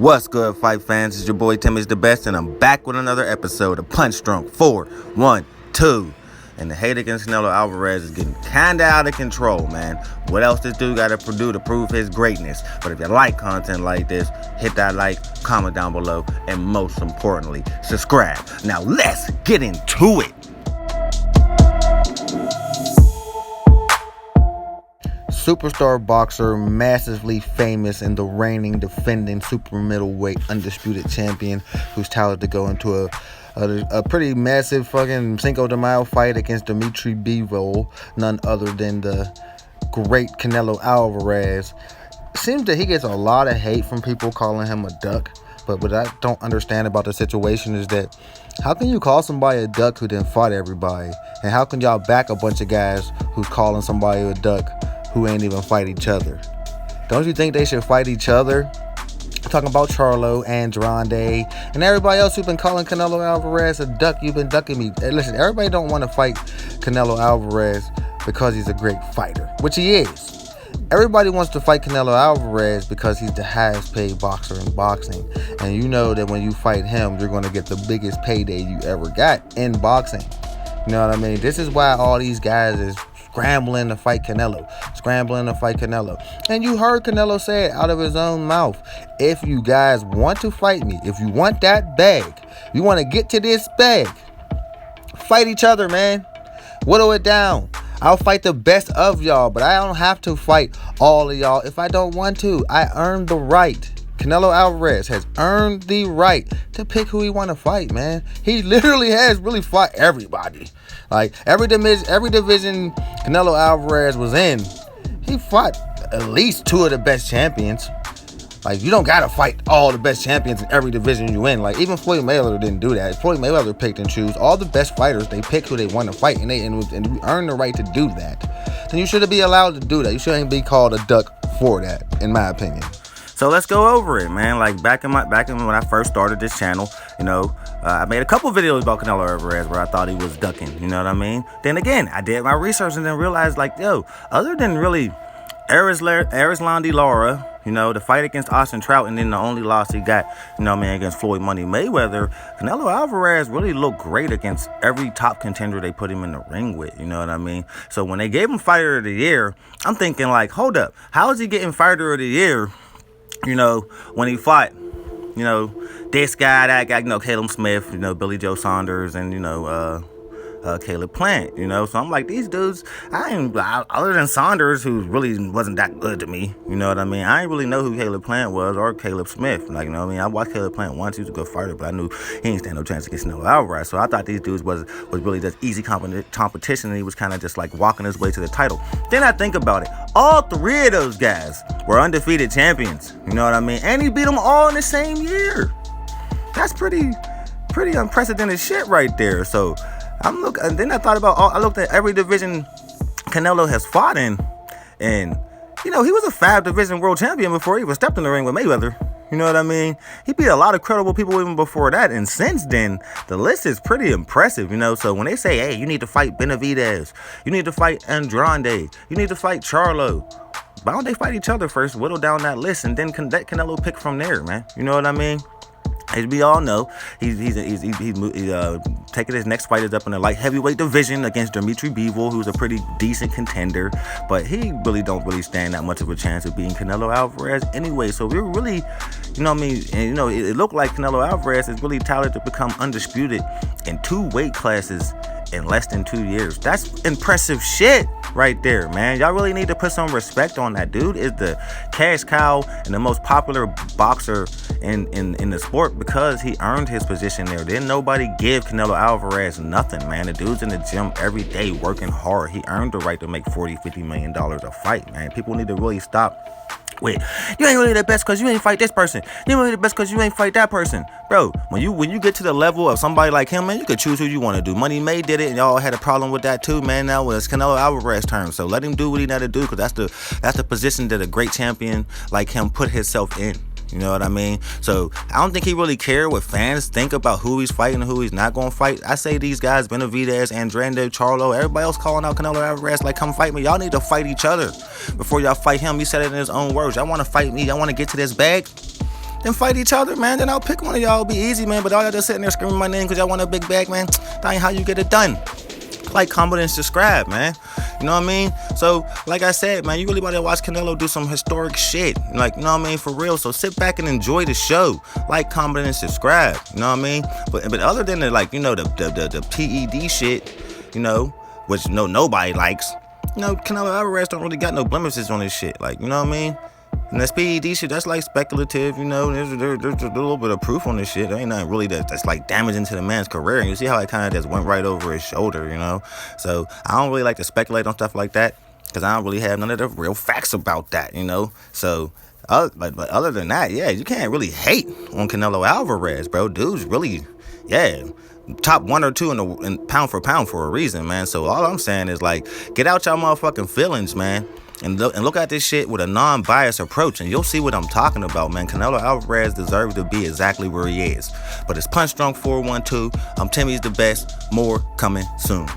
What's good, fight fans? It's your boy Tim is the best, and I'm back with another episode of Punch Drunk 4, 1, 2. And the hate against Canelo Alvarez is getting kinda out of control, man. What else this dude gotta do to prove his greatness? But if you like content like this, hit that like, comment down below, and most importantly, subscribe. Now let's get into it. Superstar boxer, massively famous, and the reigning, defending super middleweight undisputed champion, who's touted to go into a pretty massive fucking Cinco de Mayo fight against Dimitri Bivol, none other than the great Canelo Alvarez. Seems that he gets a lot of hate from people calling him a duck. But what I don't understand about the situation is that how can you call somebody a duck who didn't fight everybody? And how can y'all back a bunch of guys who's calling somebody a duck who ain't even fight each other? Don't you think they should fight each other? I'm talking about Charlo, Andrade, and everybody else who's been calling Canelo Alvarez a duck. You've been ducking me. Hey, listen, everybody don't want to fight Canelo Alvarez because he's a great fighter, which he is. Everybody wants to fight Canelo Alvarez because he's the highest paid boxer in boxing. And you know that when you fight him, you're going to get the biggest payday you ever got in boxing. You know what I mean? This is why all these guys is scrambling to fight Canelo. And you heard Canelo say it out of his own mouth. If you guys want to fight me, if you want that bag, you want to get to this bag, fight each other, man. Whittle it down. I'll fight the best of y'all, but I don't have to fight all of y'all if I don't want to. I earned the right. Canelo Alvarez has earned the right to pick who he want to fight, man. He literally has really fought everybody. Like every division Canelo Alvarez was in, he fought at least two of the best champions. Like, you don't gotta fight all the best champions in every division you in. Like, even Floyd Mayweather didn't do that. Floyd Mayweather picked and choose all the best fighters. They pick who they want to fight, and you earn the right to do that. Then you shouldn't be allowed to do that. You shouldn't be called a duck for that, in my opinion. So let's go over it, man. Like back in when I first started this channel, I made a couple videos about Canelo Alvarez where I thought he was ducking. You know what I mean? Then again, I did my research and then realized, other than really Erislandy Lara, the fight against Austin Trout, and then the only loss he got, against Floyd Money Mayweather, Canelo Alvarez really looked great against every top contender they put him in the ring with, you know what I mean? So when they gave him Fighter of the Year, I'm thinking like, hold up, how is he getting Fighter of the Year, when he fought, this guy, that guy, Caleb Smith, Billy Joe Saunders, and, Caleb Plant, so I'm like, these dudes, other than Saunders, who really wasn't that good to me, you know what I mean? I didn't really know who Caleb Plant was or Caleb Smith, I watched Caleb Plant once. He was a good fighter, but I knew he ain't stand no chance against Canelo Alvarez, so I thought these dudes was really just easy competition, and he was kind of just like walking his way to the title. Then I think about it, all three of those guys were undefeated champions, you know what I mean? And he beat them all in the same year. That's pretty unprecedented shit right there. So and then I thought about, I looked at every division Canelo has fought in, and, he was a 5-division world champion before he even stepped in the ring with Mayweather. You know what I mean? He beat a lot of credible people even before that, and since then, the list is pretty impressive, So when they say, hey, you need to fight Benavidez, you need to fight Andrade, you need to fight Charlo, why don't they fight each other first, whittle down that list, and then let Canelo pick from there, man? You know what I mean? As we all know, he's taking his next fight is up in the light heavyweight division against Dimitri Bivol, who's a pretty decent contender, but he don't really stand that much of a chance of beating Canelo Alvarez anyway. So we're really, it looked like Canelo Alvarez is really touted to become undisputed in 2 weight classes in less than 2 years. That's impressive shit right there, man. Y'all really need to put some respect on that. Dude is the cash cow and the most popular boxer in the sport because he earned his position there. Didn't nobody give Canelo Alvarez nothing, man. The dude's in the gym every day working hard. He earned the right to make $40-50 million a fight, man. People need to really stop. Wait, you ain't really the best because you ain't fight this person. You ain't really the best because you ain't fight that person. Bro, when you get to the level of somebody like him, man, you could choose who you want to do. Money May did it, and y'all had a problem with that too, man. Now it's Canelo Alvarez's turn. So let him do what he got to do, because that's the position that a great champion like him put himself in. You know what I mean? So I don't think he really cared what fans think about who he's fighting and who he's not going to fight. I say these guys, Benavidez, Andrade, Charlo, everybody else calling out Canelo Alvarez like, come fight me. Y'all need to fight each other before y'all fight him. He said it in his own words. Y'all want to fight me? Y'all want to get to this bag? then fight each other, man. Then I'll pick one of y'all. It'll be easy, man. But all y'all just sitting there screaming my name because y'all want a big bag, man. That ain't how you get it done. Like, comment, and subscribe, man. You know what I mean? So, like I said, man, you really want to watch Canelo do some historic shit. Like, you know what I mean? For real. So sit back and enjoy the show. Like, comment, and subscribe. You know what I mean? But other than the, like, you know, the PED shit, you know, which nobody likes. You know, Canelo Alvarez don't really got no blemishes on his shit. Like, you know what I mean? And that PED shit, that's like speculative, you know. There's a little bit of proof on this shit. There ain't nothing really that's like damaging to the man's career. And you see how it kind of just went right over his shoulder, you know. So I don't really like to speculate on stuff like that because I don't really have none of the real facts about that, you know. So but other than that, yeah, you can't really hate on Canelo Alvarez, bro. Dude's really, yeah, top 1 or 2 in pound for pound for a reason, man. So all I'm saying is, like, get out y'all motherfucking feelings, man. And look at this shit with a non-biased approach, and you'll see what I'm talking about, man. Canelo Alvarez deserves to be exactly where he is. But it's Punch Drunk 412. I'm Timmy's the best. More coming soon.